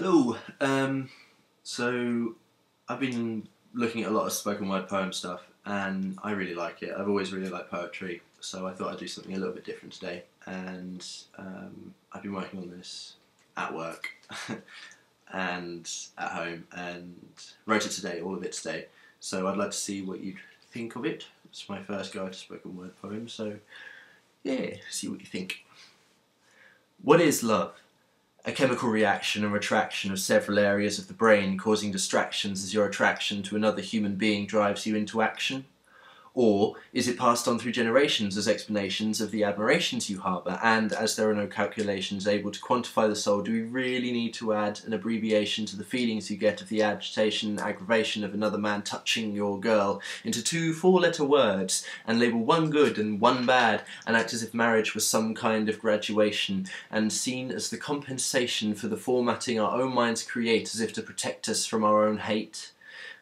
Hello. So I've been looking at a lot of spoken word poem stuff, and I really like it. I've always really liked poetry, so I thought I'd do something a little bit different today. And I've been working on this at work and at home, and wrote it today, all of it today. So I'd like to see what you'd think of it. It's my first go at a spoken word poem, so yeah, see what you think. What is love? A chemical reaction and retraction of several areas of the brain causing distractions as your attraction to another human being drives you into action? Or is it passed on through generations as explanations of the admirations you harbour, and as there are no calculations able to quantify the soul, do we really need to add an abbreviation to the feelings you get of the agitation and aggravation of another man touching your girl into two four-letter words, and label one good and one bad, and act as if marriage was some kind of graduation, and seen as the compensation for the formatting our own minds create as if to protect us from our own hate?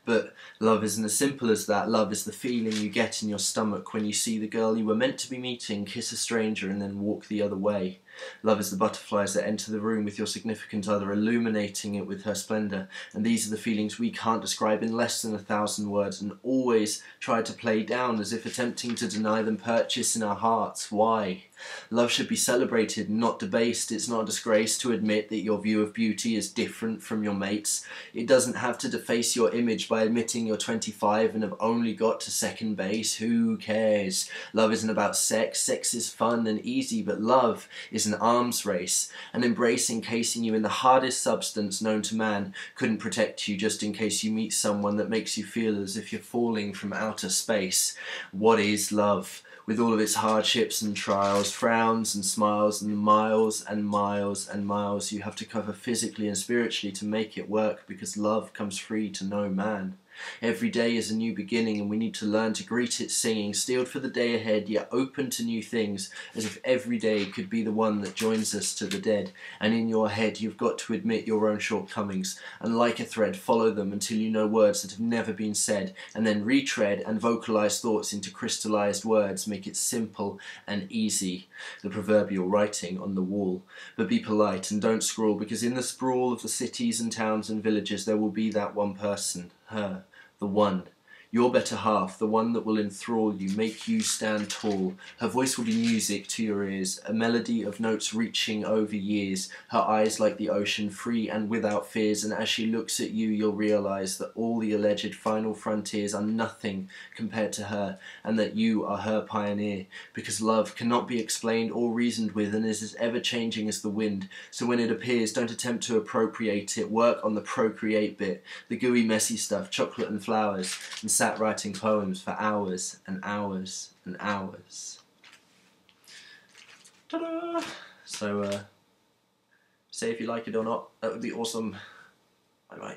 But love isn't as simple as that. Love is the feeling you get in your stomach when you see the girl you were meant to be meeting kiss a stranger and then walk the other way. Love is the butterflies that enter the room with your significant other, illuminating it with her splendour. And these are the feelings we can't describe in less than 1,000 words, and always try to play down as if attempting to deny them purchase in our hearts. Why? Love should be celebrated, not debased. It's not a disgrace to admit that your view of beauty is different from your mate's. It doesn't have to deface your image by admitting you're 25 and have only got to second base. Who cares? Love isn't about sex. Sex is fun and easy, but love is an arms race. An embrace encasing you in the hardest substance known to man couldn't protect you just in case you meet someone that makes you feel as if you're falling from outer space. What is love? With all of its hardships and trials, frowns and smiles, and miles and miles and miles you have to cover physically and spiritually to make it work, because love comes free to no man. Every day is a new beginning, and we need to learn to greet it singing, steeled for the day ahead, yet open to new things, as if every day could be the one that joins us to the dead. And in your head you've got to admit your own shortcomings, and like a thread follow them until you know words that have never been said, and then retread and vocalize thoughts into crystallized words. Make it simple and easy, the proverbial writing on the wall. But be polite and don't scrawl, because in the sprawl of the cities and towns and villages there will be that one person, her, the one, your better half, the one that will enthrall you, make you stand tall. Her voice will be music to your ears, a melody of notes reaching over years, her eyes like the ocean, free and without fears, and as she looks at you you'll realise that all the alleged final frontiers are nothing compared to her, and that you are her pioneer, because love cannot be explained or reasoned with, and is as ever-changing as the wind. So when it appears, don't attempt to appropriate it, work on the procreate bit, the gooey messy stuff, chocolate and flowers, and sat writing poems for hours and hours and hours. Ta-da! So, say if you like it or not, that would be awesome. Bye bye.